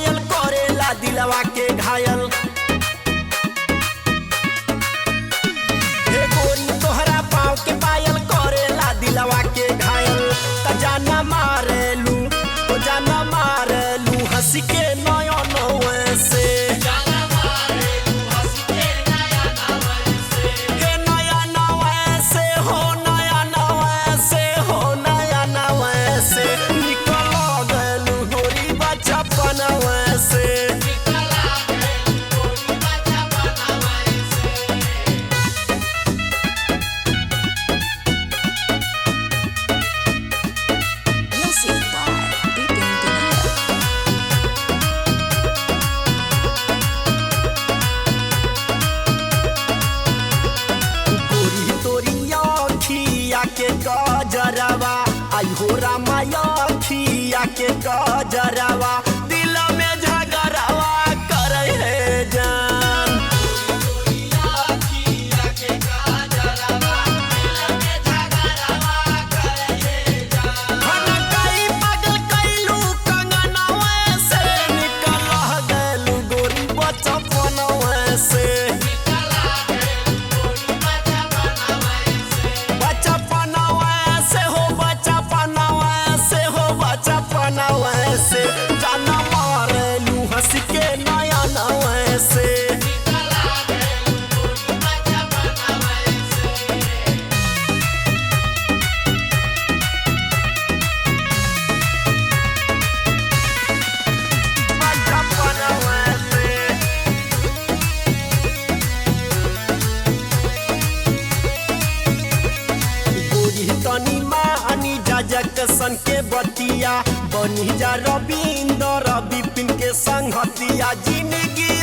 दिलवा के घायल हे गोरी तोहरा पाँव के पायल करेला दिलवा के घायल त जाना मारेलू तो जाना मारेलू हंस के नया नवे से हे नया नवे से हो नया नवे से हो नया नवे से निकल गलू गोरी बचपन से के गजरवा आई हो रामाया खिया के गजरवा दिल में झगड़वा करे है जान कई पागल कैलू कंगनवा से निकल गलू गोरी बचपनवा से से जाना मारेलू हंस के नया नवे से जक्सन के बतिया बनी जा रविंद्र विपिन के संगतिया जिंदगी